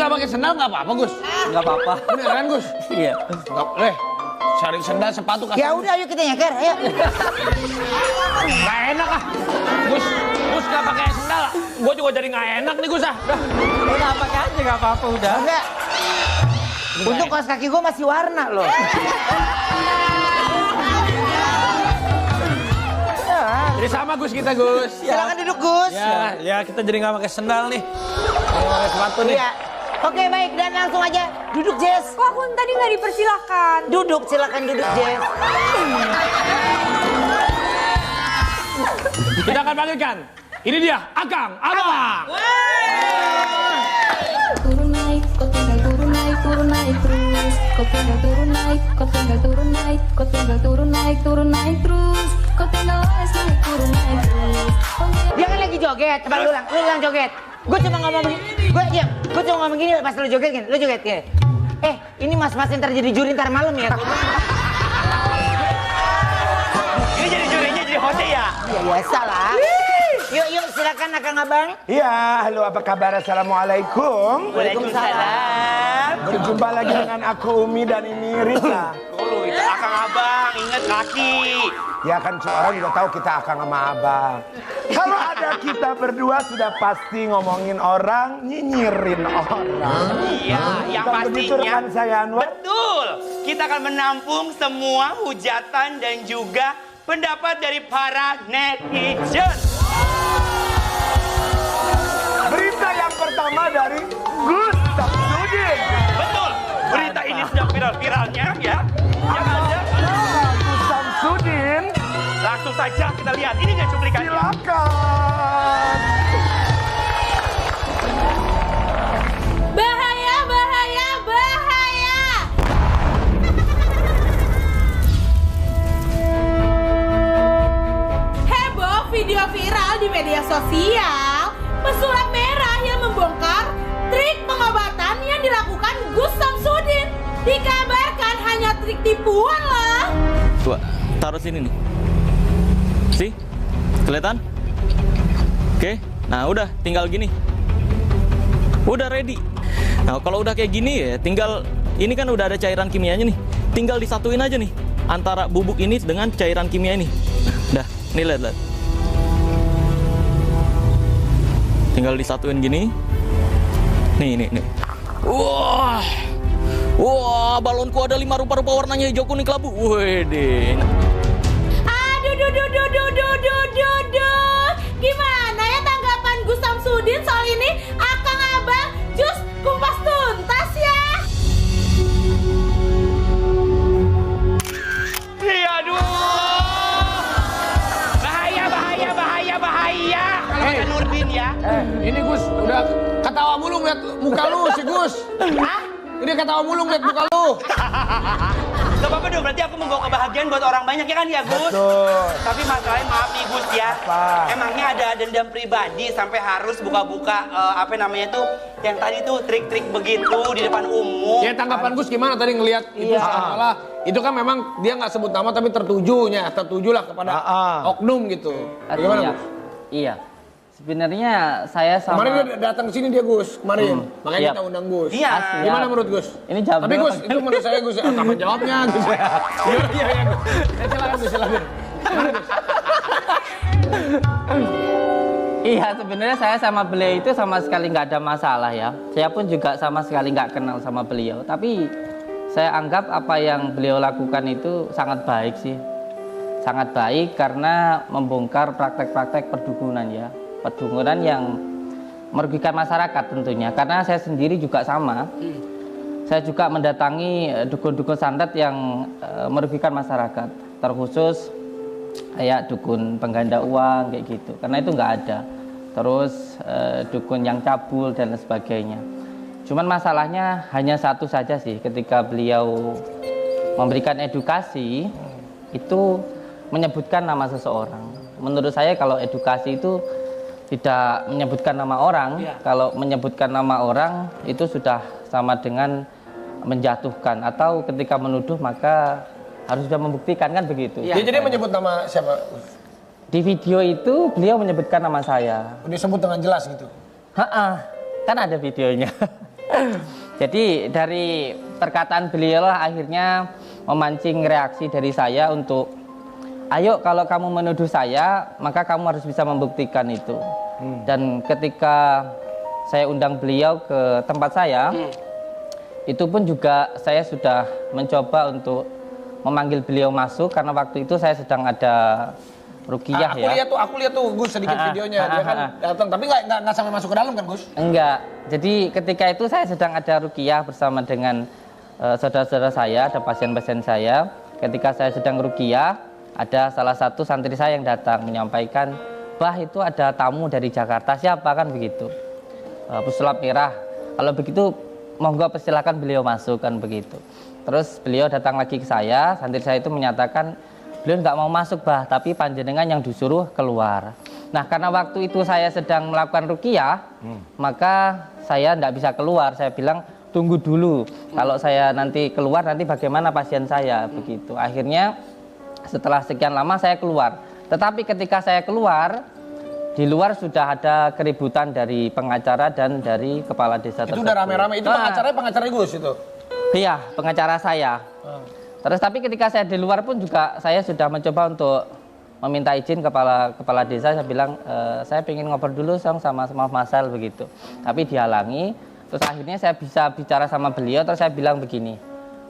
nggak pakai sendal nggak apa-apa, Gus? Nggak apa-apa. Beneran, Gus? Iya. Cari sendal, sepatu, kasih. Ya udah, ayo kita nyeker, ayo. Nggak enak ah. Gus nggak pakai sendal. Gue juga jadi nggak enak nih, Gus ah. Udah pakai aja nggak apa-apa udah. Enggak. Untuk kaos kaki gue masih warna loh. Jadi sama Gus kita, Gus. Silakan duduk, Gus. Ya kita jadi nggak pakai sendal nih. Nggak pakai sepatu nih. Iya. Oke, baik, dan langsung aja duduk, Jess. Kok aku tadi nggak dipersilahkan? Duduk, silakan duduk, Jess. Kita akan panggilkan. Ini dia, Akang Abang. Turun naik, kau tinggal turun naik terus. Kau tinggal turun naik, kau tinggal turun naik, kau tinggal turun naik terus. Kau tinggal naik terus. Dia kan lagi joget, coba lu ulang joget. Gue cuma ngomong begini, gue cuma ngomong gini pas lu joget gini, lu joget gini. Ini mas-mas yang terjadi juri ntar malam ya. Ini jadi jurinya jadi host ya? Ya biasa lah. Yuk silakan Akang Abang. Iya, halo apa kabar? Assalamualaikum. Waalaikumsalam. Berjumpa lagi dengan aku Umi dan ini Rita. Itu Akang Abang, inget kaki. Ya kan orang juga tahu kita akan sama abang. Kalau ada kita berdua sudah pasti ngomongin orang, nyinyirin orang. Iya, yang Bukan begitu, pastinya rekan saya Anwar? betul. Kita akan menampung semua hujatan dan juga pendapat dari para netizen. Berita yang pertama dari Gus Samsudin. Betul. Berita ini sedang viral-viralnya ya. Yang ada Gus Samsudin, langsung saja kita lihat. Ini dia cuplikannya. silakan. Bahaya, bahaya, bahaya. Heboh video viral di media sosial. Pesulap merah yang membongkar trik pengobatan yang dilakukan Gus Samsudin. Dikabarkan hanya trik tipuan lah. Coba taruh sini nih. Sih? Kelihatan? Oke. Nah, udah tinggal gini. Udah ready. Nah, kalau udah kayak gini ya, tinggal ini kan udah ada cairan kimianya nih. Tinggal disatuin aja nih antara bubuk ini dengan cairan kimia ini. Dah, nih lihat. Tinggal disatuin gini. Nih. Wah. Wah, balonku ada 5 rupa-rupa warnanya hijau, kuning, kelabu. Wede. Aduh. Gimana ya tanggapan Gus Samsudin soal ini? Akang Abang, jus kumpas tuntas ya. Iya, aduh. Bahaya. Kalau kata Nurbin ya. Ini Gus udah ketawa mulu ngeliat muka lu si Gus. Hah? Ini ketawa mulu ngeliat muka lu. Gak apa-apa dong, berarti aku membawa kebahagiaan buat orang banyak ya kan ya Gus? Betul. Tapi masalahnya maaf nih Gus ya. Apa? Emangnya ada dendam pribadi sampai harus buka-buka apa namanya tuh yang tadi tuh trik-trik begitu di depan umum. Ya tanggapan Gus gimana tadi ngeliat itu salah. Itu kan memang dia nggak sebut nama tapi tertuju lah kepada oknum gitu. Gimana Gus? Iya. Sebenarnya saya sama... Kemarin dia datang ke sini dia Gus, kemarin. Makanya Iya. kita undang Gus. Iya. Gimana menurut Gus? Ini jawab Tapi dulu. Gus, itu menurut saya Gus, apa jawabnya Gus? Iya Gus. Silakan Gus, silakan. Iya, sebenarnya saya sama beliau itu sama sekali nggak ada masalah ya. Saya pun juga sama sekali nggak kenal sama beliau. Tapi saya anggap apa yang beliau lakukan itu sangat baik sih. Sangat baik karena membongkar praktek-praktek perdukunan ya. Perdukunan yang merugikan masyarakat tentunya. Karena saya sendiri juga sama. Saya juga mendatangi dukun-dukun santet yang merugikan masyarakat. Terkhusus kayak dukun pengganda uang kayak gitu. Karena itu nggak ada. Terus dukun yang cabul dan sebagainya. Cuman masalahnya hanya satu saja sih. Ketika beliau memberikan edukasi, itu menyebutkan nama seseorang. Menurut saya kalau edukasi itu tidak menyebutkan nama orang, kalau menyebutkan nama orang itu sudah sama dengan menjatuhkan, atau ketika menuduh maka harus sudah membuktikan kan begitu. Dia jadi menyebut nama siapa? Di video itu beliau menyebutkan nama saya. Disebut dengan jelas gitu. Kan ada videonya. Jadi dari perkataan beliau lah akhirnya memancing reaksi dari saya untuk, ayo kalau kamu menuduh saya, maka kamu harus bisa membuktikan itu. Dan ketika saya undang beliau ke tempat saya, itu pun juga saya sudah mencoba untuk memanggil beliau masuk karena waktu itu saya sedang ada ruqyah ya. Aku lihat tuh Gus sedikit videonya, dia kan datang, tapi nggak sampai masuk ke dalam kan Gus? Enggak. Jadi ketika itu saya sedang ada ruqyah bersama dengan saudara-saudara saya, ada pasien-pasien saya. Ketika saya sedang ruqyah, ada salah satu santri saya yang datang menyampaikan, "Bah, itu ada tamu dari Jakarta, siapa?" kan begitu. Pesulap merah. Kalau begitu monggo persilakan beliau masuk kan begitu. Terus beliau datang lagi ke saya, santri saya itu menyatakan beliau nggak mau masuk bah, tapi panjenengan yang disuruh keluar. Nah karena waktu itu saya sedang melakukan ruqyah, maka saya nggak bisa keluar. Saya bilang tunggu dulu, kalau saya nanti keluar nanti bagaimana pasien saya begitu. Akhirnya setelah sekian lama saya keluar. Tetapi ketika saya keluar, di luar sudah ada keributan dari pengacara dan dari kepala desa tersebut. Itu udah rame-rame, itu pengacara Gus itu? Iya, pengacara saya. Terus tapi ketika saya di luar pun juga saya sudah mencoba untuk meminta izin kepala desa. Saya bilang, saya pengen ngobrol dulu sama Mas Marcel begitu. Tapi dihalangi. Terus akhirnya saya bisa bicara sama beliau. Terus saya bilang begini,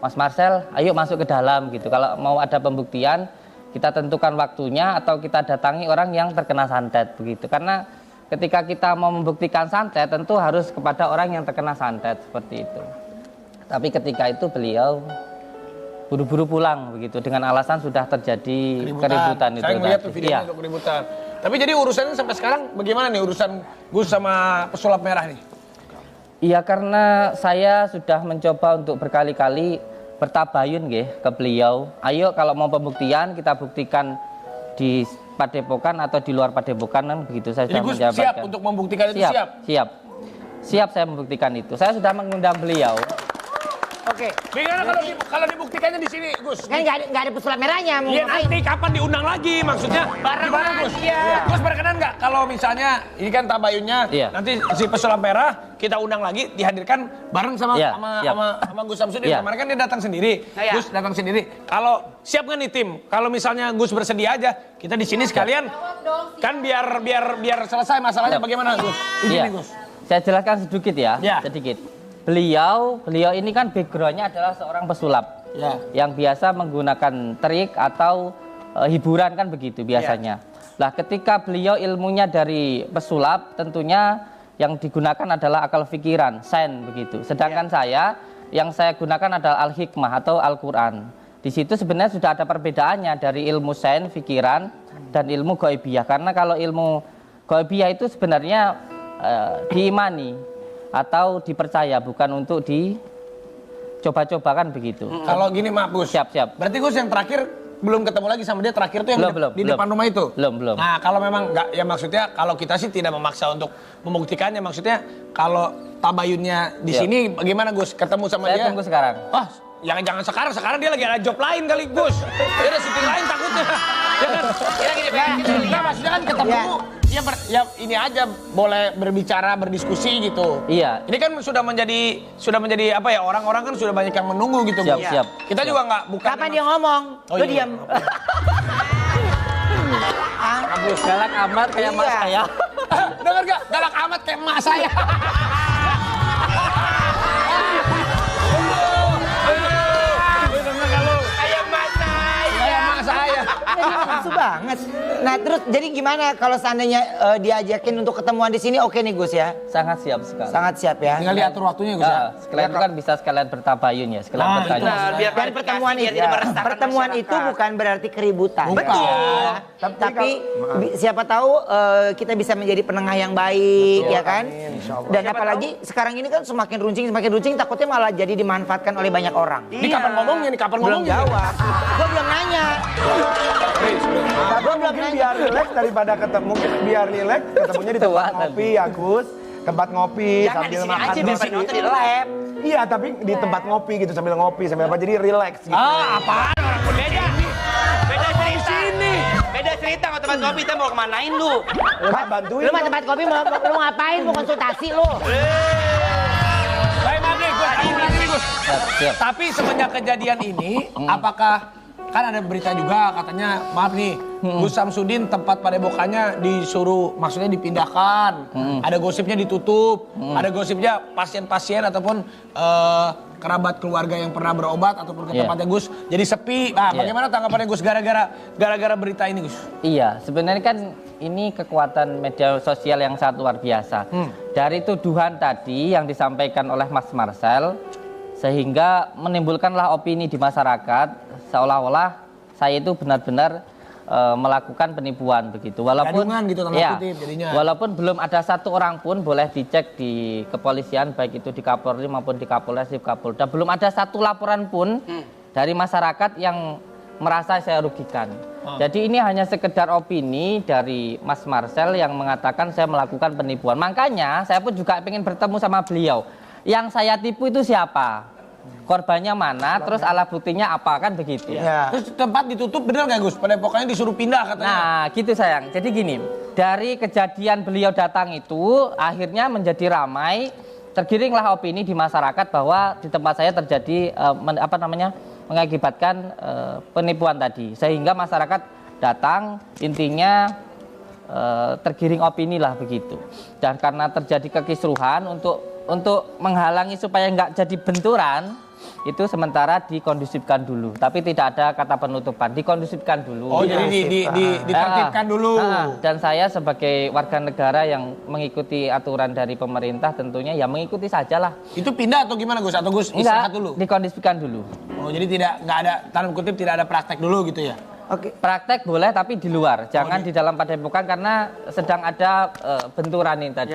Mas Marcel, ayo masuk ke dalam gitu. Kalau mau ada pembuktian, kita tentukan waktunya atau kita datangi orang yang terkena santet begitu. Karena ketika kita mau membuktikan santet, tentu harus kepada orang yang terkena santet seperti itu. Tapi ketika itu beliau buru-buru pulang begitu dengan alasan sudah terjadi keributan itu. Saya ngeliat tuh videonya untuk keributan. Tapi jadi urusannya sampai sekarang bagaimana nih urusan Gus sama pesulap merah nih? Iya, karena saya sudah mencoba untuk berkali-kali bertabayun nggih ke beliau. Ayo kalau mau pembuktian kita buktikan di Padepokan atau di luar Padepokan kan begitu. Saya sudah menjabarkan. Siap untuk membuktikan itu Siap saya membuktikan itu. Saya sudah mengundang beliau. Oke. Bagaimana kalau dibuktikannya di sini, Gus? Kan nggak ada pesulap merahnya. Iya, nanti kapan diundang lagi? Maksudnya bareng Gus? Iya. Gus berkenan nggak kalau misalnya ini kan tabayunnya, nanti si pesulap merah kita undang lagi, dihadirkan bareng sama Gus Samsudin. Kemarin kan dia datang sendiri, Gus datang sendiri. Kalau siap nggak nih tim? Kalau misalnya Gus bersedia aja, kita di sini sekalian kan biar selesai masalahnya. Bagaimana Gus? Izin Gus. Saya jelaskan sedikit ya. Sedikit. Beliau ini kan backgroundnya adalah seorang pesulap yang biasa menggunakan trik atau hiburan kan begitu biasanya. Lah ketika beliau ilmunya dari pesulap, tentunya yang digunakan adalah akal pikiran, sains begitu. Sedangkan saya yang saya gunakan adalah al-hikmah atau Al-Quran. Di situ sebenarnya sudah ada perbedaannya dari ilmu sains, pikiran dan ilmu ghaibiyah. Karena kalau ilmu ghaibiyah itu sebenarnya diimani atau dipercaya, bukan untuk dicoba-cobakan begitu. Kalau gini Mak Gus. Siap. Berarti Gus yang terakhir belum ketemu lagi sama dia, terakhir tuh yang di depan rumah itu? Belum. Nah kalau memang nggak, ya maksudnya kalau kita sih tidak memaksa untuk membuktikannya. Maksudnya kalau tabayunnya di sini bagaimana Gus? Ketemu sama dia? Saya tunggu sekarang. Oh, jangan sekarang dia lagi ada job lain kali Gus. Dia ada syuting lain takutnya. Ya kan? Nah, maksudnya kan ketemu. Ya ini aja boleh berbicara, berdiskusi gitu. Iya. Ini kan sudah menjadi apa ya, orang-orang kan sudah banyak yang menunggu gitu. Siap. Kita juga nggak bukan. Kapan dia ngomong? Lu diam. Abus galak amat kayak mas saya. Dengar gak? Galak amat kayak emak saya. Nafsu banget. Nah terus jadi gimana kalau seandainya diajakin untuk ketemuan di sini, oke nih Gus ya? Sangat siap sekali. Sangat siap ya. Tinggal diatur waktunya Gus ya. Sekalian kan bisa sekalian bertabayun ya, sekalian bertanya. Dan pertemuan itu bukan berarti keributan. Bukan. Tapi siapa tahu kita bisa menjadi penengah yang baik, ya kan? Dan apalagi sekarang ini kan semakin runcing, takutnya malah jadi dimanfaatkan oleh banyak orang. Ini kapan ngomongnya nih? Belum jawab. Gue belum nanya. Mungkin biar rileks daripada ketemu, mungkin biar rileks ketemunya di tempat ngopi ya Gus. Tempat ngopi sambil makan nasi. Di lab. Iya, tapi di tempat ngopi gitu sambil ngopi sambil apa, jadi rileks gitu. Apaan orang pun beda cerita. Beda cerita sama tempat kopi, kita mau kemanain lu? Bantuin. Lu mah tempat kopi mau ngapain? Mau konsultasi lu? Baik, Gus. Siap. Tapi semenjak kejadian ini, apakah kan ada berita juga katanya, maaf nih, Gus Samsudin tempat padepokannya disuruh, maksudnya dipindahkan. Ada gosipnya ditutup, ada gosipnya pasien-pasien ataupun kerabat keluarga yang pernah berobat ataupun ke tempatnya Gus jadi sepi. Nah, bagaimana tanggapannya Gus gara-gara berita ini Gus? Iya, sebenarnya kan ini kekuatan media sosial yang sangat luar biasa. Dari tuduhan tadi yang disampaikan oleh Mas Marcel, sehingga menimbulkanlah opini di masyarakat seolah-olah saya itu benar-benar melakukan penipuan begitu. Walaupun gitu, jadinya. Walaupun belum ada satu orang pun, boleh dicek di kepolisian baik itu di Kapolri maupun di Kapolres, di Kapolda, belum ada satu laporan pun dari masyarakat yang merasa saya rugikan. Jadi ini hanya sekedar opini dari Mas Marcel yang mengatakan saya melakukan penipuan. Makanya saya pun juga ingin bertemu sama beliau. Yang saya tipu itu siapa? Korbannya mana, terus alat buktinya apa, kan begitu ya. Terus tempat ditutup bener nggak Gus? Padepokannya disuruh pindah katanya. Nah gitu sayang, jadi gini, dari kejadian beliau datang itu akhirnya menjadi ramai, tergiringlah opini di masyarakat bahwa di tempat saya terjadi mengakibatkan penipuan tadi. Sehingga masyarakat datang, intinya tergiring opini lah begitu. Dan karena terjadi kekisruhan, untuk menghalangi supaya nggak jadi benturan, itu sementara dikondusifkan dulu. Tapi tidak ada kata penutupan, dikondusifkan dulu. Oh, jadi ditertibkan dulu. Dan saya sebagai warga negara yang mengikuti aturan dari pemerintah tentunya ya mengikuti sajalah. Itu pindah atau gimana Gus? Atau Gus istirahat dulu? Dikondusifkan dulu. Oh, jadi nggak ada, tanda kutip tidak ada praktek dulu gitu ya? Oke. Praktek boleh tapi di luar, jangan di dalam padepokan karena sedang ada benturan ini tadi.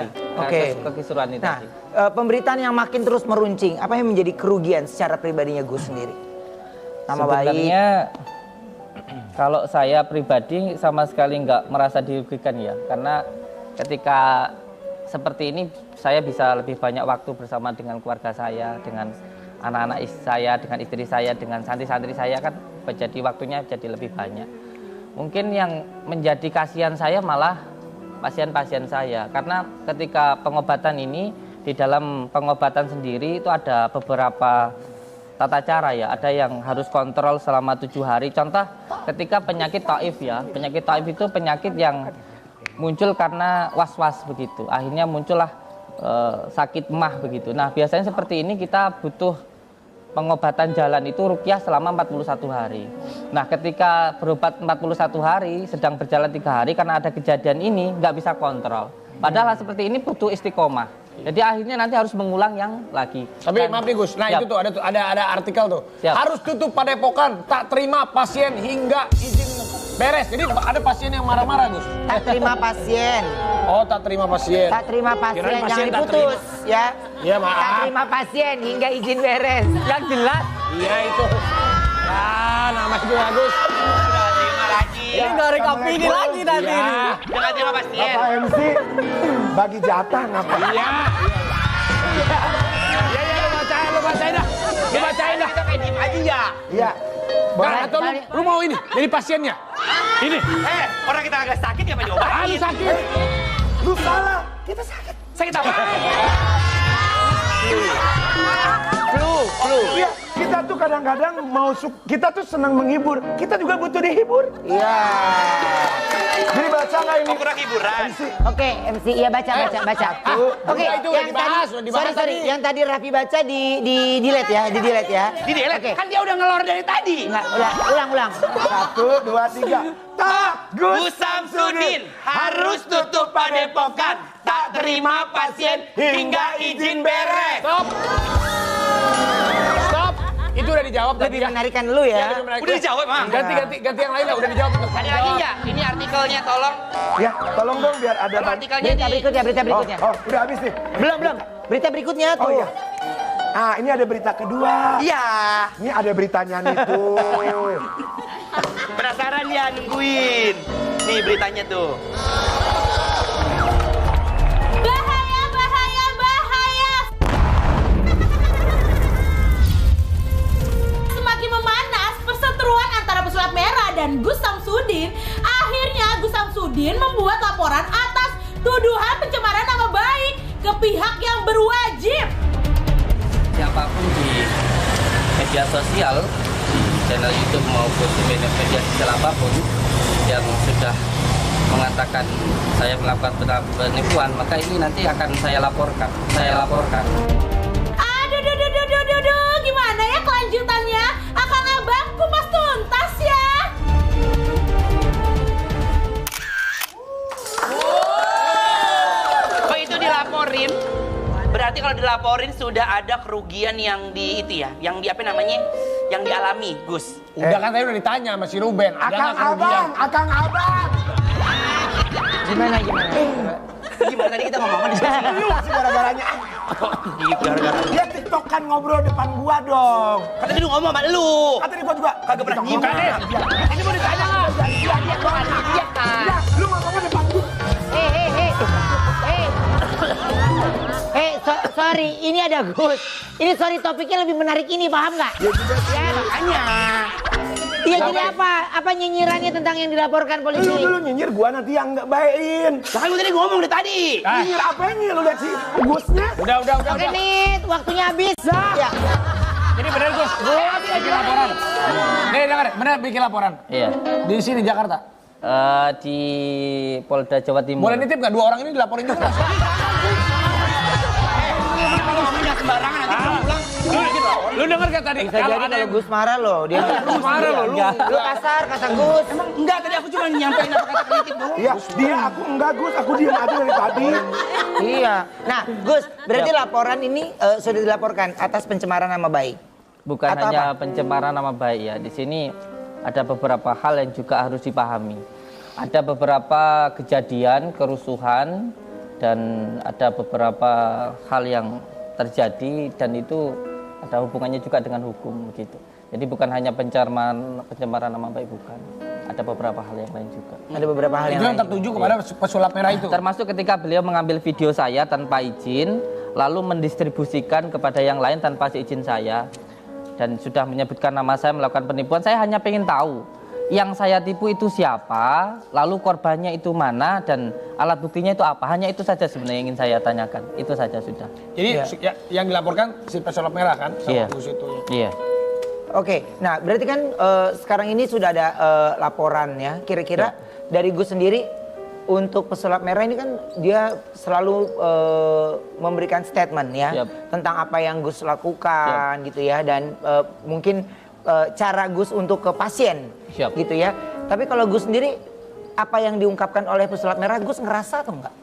Kekisruhan ini tadi. Pemberitaan yang makin terus meruncing, apa yang menjadi kerugian secara pribadinya Gus sendiri? Sebenarnya kalau saya pribadi sama sekali nggak merasa dirugikan ya, karena ketika seperti ini saya bisa lebih banyak waktu bersama dengan keluarga saya, dengan anak-anak saya, dengan istri saya, dengan santri-santri saya, kan jadi waktunya jadi lebih banyak. Mungkin yang menjadi kasihan saya malah pasien-pasien saya, karena ketika pengobatan ini, di dalam pengobatan sendiri itu ada beberapa tata cara ya. Ada yang harus kontrol selama 7 hari. Contoh ketika penyakit taif ya. Penyakit taif itu penyakit yang muncul karena was-was begitu. Akhirnya muncullah sakit emah begitu. Nah biasanya seperti ini kita butuh pengobatan jalan itu ruqyah selama 41 hari. Nah ketika berobat 41 hari, sedang berjalan 3 hari karena ada kejadian ini, nggak bisa kontrol. Padahal seperti ini butuh istiqomah. Jadi akhirnya nanti harus mengulang yang lagi. Tapi maaf nih Gus, nah itu tuh ada artikel tuh. Harus tutup padepokan, tak terima pasien hingga izin beres. Jadi ada pasien yang marah-marah Gus. Tak terima pasien. Oh, tak terima pasien. Tak terima pasien, jangan diputus ya. Iya maaf. Tak terima pasien hingga izin beres. Yang jelas. Iya itu. Nah, nama itu Gus. Ini goreng opini lagi nanti. Jangan terima pasien. Bapak MC bagi jatah ngapa? Iya. Iya, lu bacain dah. Lu bacain dah. Kita kayak diem aja ya. Iya. Nah, atau lu mau ini jadi pasiennya? Ini. Orang kita agak sakit ya nyoba. Lu sakit. Lu salah. Kita sakit. Sakit apa? Flu. Iya, kita tuh kadang-kadang kita tuh senang menghibur. Kita juga butuh dihibur. Iya. Jadi baca nggak ini? Kurang hiburan. Oke, MC, iya baca. Oke, itu yang dibahas, tadi, dibahas sorry, yang tadi Raffi baca di delete ya, di delete ya. Di delete? Oke. Kan dia udah ngelor dari tadi. Enggak, ulang. 1, 2, 3. Tak Gus Samsudin harus tutup padepokan, tak terima pasien hingga izin beres. Stop. Itu udah dijawab tadi. Lebih menarikan lu ya. Udah dijawab, Mang. Ganti yang lain lah, udah dijawab. Ada lagi nggak? Ini artikelnya, tolong. Ya, tolong dong biar ada Artikelnya Berita berikutnya. Oh, udah habis nih. Belum. Berita berikutnya tuh. Oh iya. Ah, ini ada berita kedua. Iya. Ini ada beritanya nih tuh. Penasaran ya, nungguin. Nih beritanya tuh. Bahaya. Semakin memanas perseteruan antara pesulap merah dan Gus Samsudin. Akhirnya Gus Samsudin membuat laporan atas tuduhan pencemaran nama baik ke pihak yang berwajib. siapapun di media sosial, di channel YouTube maupun di media sosial apapun yang sudah mengatakan saya melakukan penipuan, maka ini nanti akan saya laporkan. Aduh, gimana ya kelanjutannya? Akang Abang kupas tuntas ya. Kok itu dilaporin? Berarti kalau dilaporin sudah ada kerugian yang yang dialami, Gus. Udah kan tadi udah ditanya sama si Ruben. Akang Abang. Gimana? Gimana tadi kita ngomong di sini? Lu sih gara-garanya. Gara-gara. Dia tiktokan ngobrol depan gua dong. Kata dia ngomong sama lu. Kata dia gua juga Kagak pernah nyimak. Ini mau ditanya nggak? Iya, lu ngomongnya depan gua. Sorry, ini ada Gus. Ini sorry topiknya lebih menarik ini, paham nggak? Ya makanya. Iya, jadi apa? Apa nyinyirannya tentang yang dilaporkan polisi? Lu nyinyir gua nanti yang nggak baikin. Kan lu tadi ngomong dari tadi. Nyinyir apanya? Lu lihat si Gusnya? Udah. Oke, Nit, waktunya habis. Ya. Jadi bener Gus, bikin laporan. Nih dengar, bener bikin laporan. Iya. Di sini Jakarta. Di Polda Jawa Timur. Boleh nitip nggak 2 orang ini dilaporin juga? Sembarangan nanti pulang. Lu denger gak tadi? Bisa jadi kalau Gus marah loh. Dia Gus marah loh, lu kasar, kata Gus. Emang enggak, tadi aku cuma nyampein apa kata kritik doang. Iya, dia aku enggak Gus, aku diam aja dari tadi. Iya. Nah, Gus, berarti laporan ini sudah dilaporkan atas pencemaran nama baik. Bukan Atau hanya apa? pencemaran nama baik ya. Di sini ada beberapa hal yang juga harus dipahami. Ada beberapa kejadian kerusuhan dan ada beberapa hal yang terjadi dan itu ada hubungannya juga dengan hukum begitu. Jadi bukan hanya pencemaran nama baik, bukan. Ada beberapa hal yang lain juga. Ada beberapa hal yang Itu yang lain. tertuju kepada pesulap merah itu. Termasuk ketika beliau mengambil video saya tanpa izin, lalu mendistribusikan kepada yang lain tanpa izin saya, dan sudah menyebutkan nama saya melakukan penipuan. Saya hanya ingin tahu yang saya tipu itu siapa, lalu korbannya itu mana, dan alat buktinya itu apa. Hanya itu saja sebenarnya yang ingin saya tanyakan. Itu saja sudah. Jadi yang dilaporkan si pesulap merah kan sama Gus itu. Iya. Oke, nah berarti kan sekarang ini sudah ada laporan ya. Kira-kira dari Gus sendiri untuk pesulap merah ini kan dia selalu memberikan statement ya tentang apa yang Gus lakukan gitu ya, dan mungkin cara Gus untuk ke pasien gitu ya. Tapi kalau Gus sendiri apa yang diungkapkan oleh pesulap merah, Gus ngerasa atau enggak?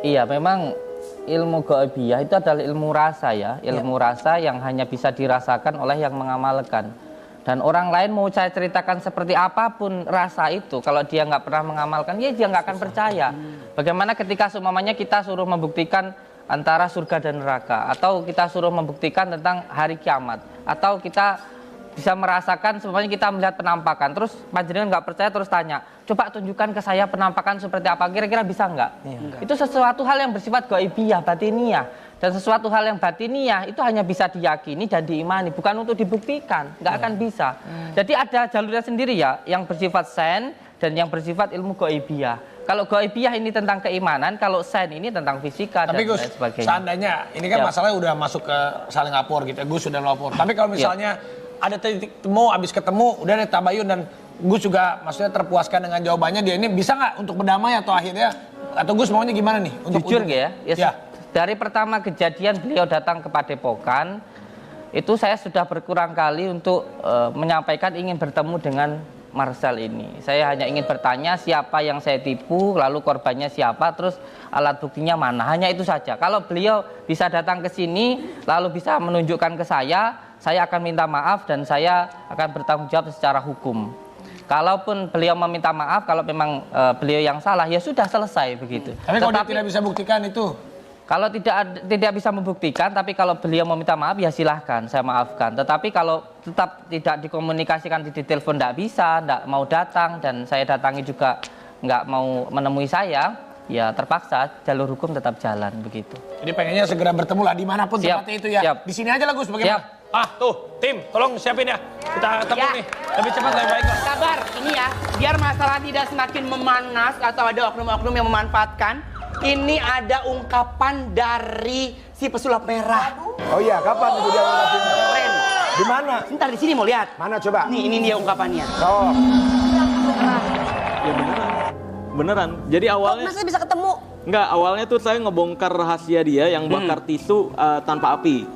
Iya, memang ilmu gaibiyah itu adalah ilmu rasa ya, ilmu rasa yang hanya bisa dirasakan oleh yang mengamalkan. Dan orang lain mau saya ceritakan seperti apapun rasa itu, kalau dia nggak pernah mengamalkan, ya dia nggak akan percaya. Bagaimana ketika seumpamanya kita suruh membuktikan antara surga dan neraka, atau kita suruh membuktikan tentang hari kiamat, atau kita bisa merasakan semuanya, kita melihat penampakan, terus panjenengan nggak percaya terus tanya, coba tunjukkan ke saya penampakan seperti apa, kira-kira bisa nggak? Itu sesuatu hal yang bersifat gaibiyah, batiniah, dan sesuatu hal yang batiniah itu hanya bisa diyakini dan diimani, bukan untuk dibuktikan, nggak akan bisa. Jadi ada jalurnya sendiri ya, yang bersifat sen dan yang bersifat ilmu gaibiyah. Kalau gaibiyah ini tentang keimanan, kalau sen ini tentang fisika. Tapi dan Gus, lain sebagainya. seandainya ini kan masalahnya udah masuk ke saling lapor gitu, Gus sudah lapor. Tapi kalau misalnya ada titik temu, abis ketemu, udah ada tabayun dan Gus juga maksudnya terpuaskan dengan jawabannya, dia ini bisa nggak untuk berdamai atau akhirnya, atau Gus maunya gimana nih? Jujur ya, dari pertama kejadian beliau datang ke Padepokan, itu saya sudah berulang kali untuk menyampaikan ingin bertemu dengan Marcel ini. Saya hanya ingin bertanya siapa yang saya tipu, lalu korbannya siapa, terus alat buktinya mana. Hanya itu saja. Kalau beliau bisa datang ke sini, lalu bisa menunjukkan ke saya akan minta maaf dan saya akan bertanggung jawab secara hukum. Kalaupun beliau meminta maaf, kalau memang beliau yang salah, ya sudah selesai begitu. Tapi kalau dia tidak bisa buktikan itu? Kalau tidak bisa membuktikan, tapi kalau beliau meminta maaf, ya silahkan, saya maafkan. Tetapi kalau tetap tidak dikomunikasikan, di telepon tidak bisa, tidak mau datang, dan saya datangi juga nggak mau menemui saya, ya terpaksa jalur hukum tetap jalan begitu. Jadi pengennya segera bertemu lah dimanapun tempatnya itu ya. Di sini aja lah Gus, bagaimana? Tuh, tim, tolong siapin ya. Kita ketemu nih, lebih cepat lebih baik kok. Sabar, ini ya, biar masalah tidak semakin memanas atau ada oknum-oknum yang memanfaatkan. ini ada ungkapan dari si pesulap merah. Oh iya, kapan itu dia ngungkapin? Keren. Di mana? Ntar di sini mau lihat. Mana coba? Nih, ini dia ungkapannya. Oh. Ya beneran. Jadi awalnya Masih bisa ketemu. enggak, awalnya tuh saya ngebongkar rahasia dia yang bakar tisu tanpa api.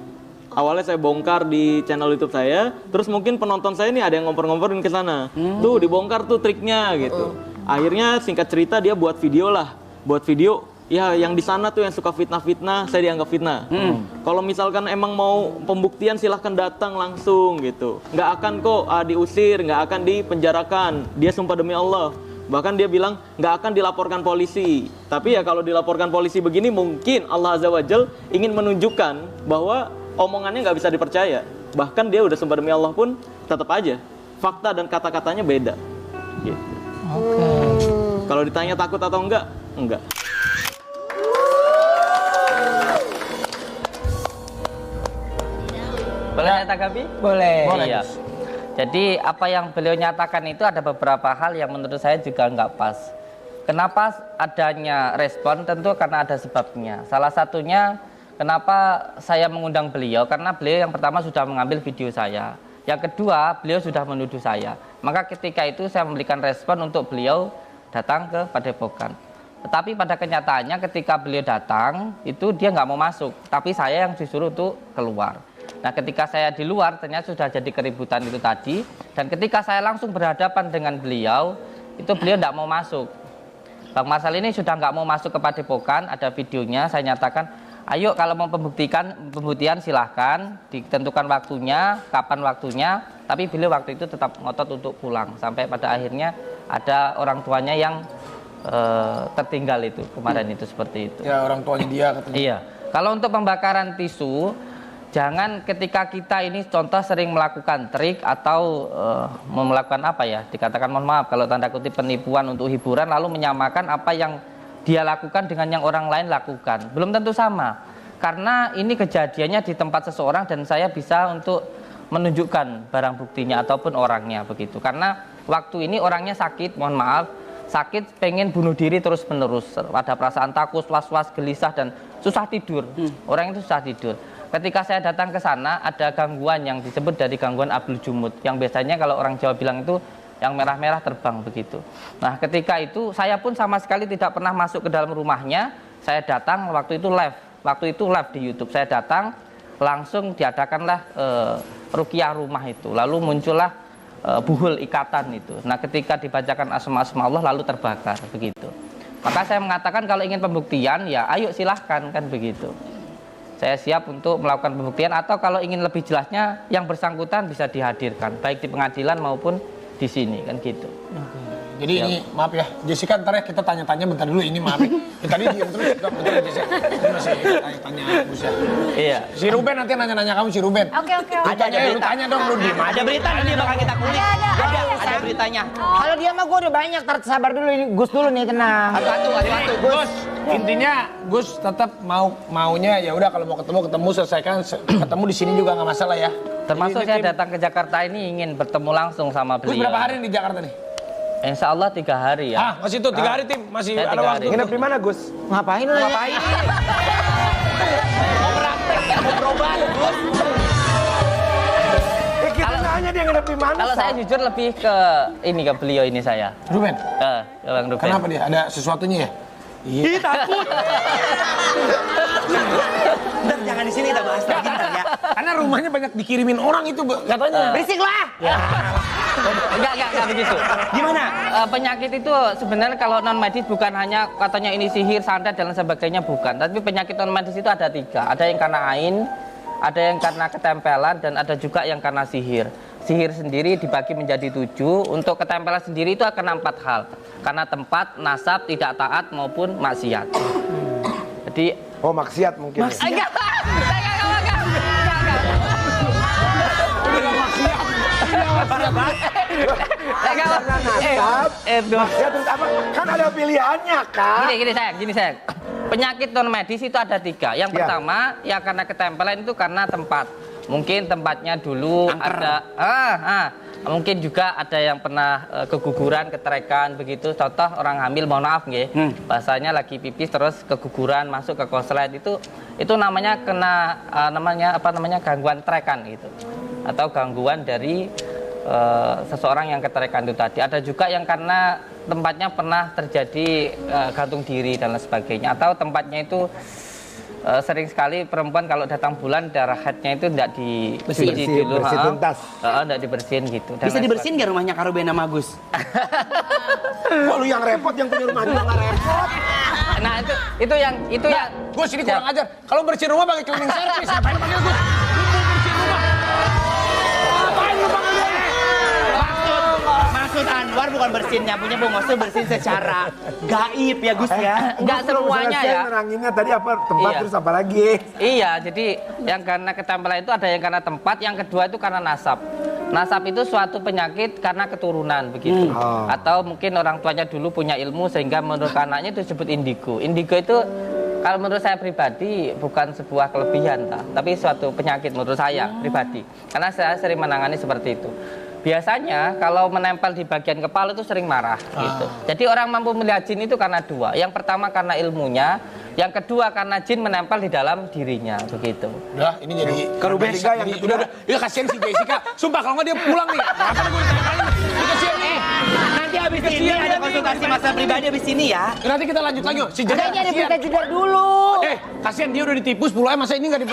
Awalnya saya bongkar di channel YouTube saya, terus mungkin penonton saya nih ada yang ngompor-ngomporin ke sana. Tuh dibongkar tuh triknya gitu. Akhirnya singkat cerita dia buat video lah. Buat video, ya yang di sana tuh yang suka fitnah-fitnah, saya dianggap fitnah. Kalau misalkan emang mau pembuktian silahkan datang langsung gitu. Nggak akan kok diusir, nggak akan dipenjarakan. Dia sumpah demi Allah. Bahkan dia bilang nggak akan dilaporkan polisi. Tapi ya kalau dilaporkan polisi begini mungkin Allah Azza wa Jal ingin menunjukkan bahwa omongannya nggak bisa dipercaya. Bahkan dia udah sumpah demi Allah pun tetap aja fakta dan kata-katanya beda. Gitu. Kalau ditanya takut atau enggak? Enggak. Boleh saya tanggapi? Boleh. Iya. Jadi apa yang beliau nyatakan itu ada beberapa hal yang menurut saya juga nggak pas. Kenapa adanya respon? Tentu karena ada sebabnya. Salah satunya kenapa saya mengundang beliau, karena beliau yang pertama sudah mengambil video saya. Yang kedua, beliau sudah menuduh saya. Maka ketika itu saya memberikan respon untuk beliau datang ke Padepokan. Tetapi pada kenyataannya ketika beliau datang, itu dia nggak mau masuk. Tapi saya yang disuruh untuk keluar. Nah ketika saya di luar ternyata sudah jadi keributan itu tadi. Dan ketika saya langsung berhadapan dengan beliau, itu beliau tidak mau masuk. Bang Marsal ini sudah nggak mau masuk ke Padepokan, ada videonya, saya nyatakan, ayo kalau mau pembuktian silahkan, ditentukan waktunya, kapan waktunya. Tapi beliau waktu itu tetap ngotot untuk pulang. Sampai pada akhirnya ada orang tuanya yang tertinggal itu, kemarin itu seperti itu. Ya orang tuanya dia katanya. Iya, kalau untuk pembakaran tisu, jangan ketika kita ini contoh sering melakukan trik atau melakukan apa ya, dikatakan mohon maaf kalau tanda kutip penipuan untuk hiburan, lalu menyamakan apa yang dia lakukan dengan yang orang lain lakukan. Belum tentu sama, karena ini kejadiannya di tempat seseorang dan saya bisa untuk menunjukkan barang buktinya ataupun orangnya begitu. Karena waktu ini orangnya sakit, mohon maaf, sakit pengen bunuh diri terus menerus, ada perasaan takut, was-was, gelisah dan susah tidur. Orang itu susah tidur. Ketika saya datang ke sana ada gangguan yang disebut dari gangguan Abdul Jumud, yang biasanya kalau orang Jawa bilang itu yang merah-merah terbang begitu. Nah ketika itu saya pun sama sekali tidak pernah masuk ke dalam rumahnya. Saya datang waktu itu live di YouTube. Saya datang langsung diadakanlah ruqyah rumah itu, lalu muncullah buhul ikatan itu. Nah ketika dibacakan asma-asma Allah lalu terbakar begitu. Maka saya mengatakan kalau ingin pembuktian ya ayo silahkan kan begitu. Saya siap untuk melakukan pembuktian, atau kalau ingin lebih jelasnya yang bersangkutan bisa dihadirkan baik di pengadilan maupun di sini kan gitu. Jadi ini maaf ya, Jessica ntar ya kita tanya-tanya bentar dulu, ini maaf ya. Tadi diam terus, bentar Jessica. Ini masih tanya-tanya Gus ya. Iya. Si Ruben nanti nanya-nanya kamu, si Ruben. Oke. Lu tanya dong, lu di mana? Ada berita nanti bakal kita kulik. Ada beritanya. Kalau dia mah gue udah banyak, sabar dulu ini. Gus dulu nih, tenang. Satu. Gus, intinya Gus tetap maunya ya udah kalau mau ketemu selesaikan ketemu di sini juga nggak masalah ya. Termasuk saya datang ke Jakarta ini ingin bertemu langsung sama beliau. Gus berapa hari di Jakarta nih? Insya Allah 3 hari ya. Masih itu 3 hari tim, masih Saya ada 3 waktu. hari. Nginep di mana, Gus? Ngapain lu? Mau praktek, mau berobat, Gus. Kita nanya dia nginep di mana. Kalau saya jujur lebih ke beliau ini saya. Ruben, Bang Ruben. kenapa dia? Ada sesuatunya ya? Ih, takut. Bentar, jangan di sini kita bahas lagi bentar ya. Karena rumahnya banyak dikirimin orang itu katanya. Berisik lah. Enggak begitu. Gimana? Penyakit itu sebenarnya kalau non medis bukan hanya katanya ini sihir, santet dan sebagainya, bukan. Tapi penyakit non medis itu ada 3. Ada yang karena ain, ada yang karena ketempelan, dan ada juga yang karena sihir. Sihir sendiri dibagi menjadi 7. Untuk ketempelan sendiri itu akan 4 hal. Karena tempat, nasab, tidak taat maupun maksiat. Jadi maksiat mungkin. Enggak. Maksiat terus apa? Kan ada pilihannya, Kak. Gini sayang. Penyakit non medis itu ada 3. Yang pertama ya karena ketempelan itu karena tempat. Mungkin tempatnya dulu angker. Mungkin juga ada yang pernah keguguran, keterekan begitu. Contoh orang hamil, mohon maaf nggih. Bahasanya lagi pipis terus keguguran masuk ke konslet itu namanya kena gangguan trekan gitu. Atau gangguan dari seseorang yang keterekan itu tadi. Ada juga yang karena tempatnya pernah terjadi gantung diri dan lain sebagainya, atau tempatnya itu sering sekali perempuan kalau datang bulan darah headnya itu tidak dicuci dulu, tidak dibersihin gitu. Dan bisa dibersihin nggak rumahnya karo Ben sama Gus? Kok lu yang repot, yang punya rumah juga nggak repot? Nah itu yang Gus ini kurang ajar. Kalau bersihin rumah pakai cleaning service, ngapain panggil Gus? Maksud Anwar bukan bersihin nyapunya, Bu. Maksudnya bersihin secara gaib ya, Gus ya. Enggak semuanya ya. Neranginnya tadi apa tempat terus apa lagi? Iya, jadi yang karena ketempelan itu ada yang karena tempat, yang kedua itu karena nasab. Nasab itu suatu penyakit karena keturunan begitu. Atau mungkin orang tuanya dulu punya ilmu sehingga menurut anaknya itu disebut indigo. Indigo itu kalau menurut saya pribadi bukan sebuah kelebihan, tapi suatu penyakit menurut saya pribadi. Karena saya sering menangani seperti itu. Biasanya kalau menempel di bagian kepala itu sering marah gitu. Jadi orang mampu melihat jin itu karena dua. Yang pertama karena ilmunya, yang kedua karena jin menempel di dalam dirinya begitu. Udah, ini jadi Karo Jessica yang udah. Ya kasihan si Jessica. Sumpah kalau nggak dia pulang nih. Kenapa gue ditanya-tanya? Dia kasihan nih. Nanti habis ini ada konsultasi masalah pribadi habis ini ya. Nanti kita lanjut lagi. Si Jessica Kayaknya ada berita jedar dulu. kasihan dia udah ditipu 10 masa ini nggak di.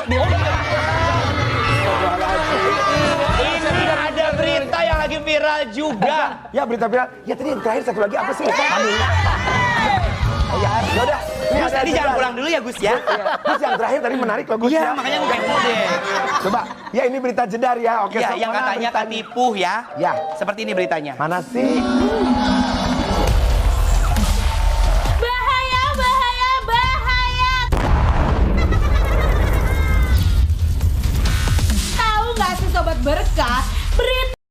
Ini ada berita yang lagi viral juga. Ya berita viral. Ya tadi yang terakhir satu lagi apa sih? Oh ya, yaudah. Gus tadi jangan pulang dulu ya Gus ya. Gus yang terakhir tadi menarik loh Gus ya. Iya makanya gue kepo deh. Coba, ya ini berita jedar ya. Oke, Ya yang katanya ketipu ya. Ya. Seperti ini beritanya. Mana sih?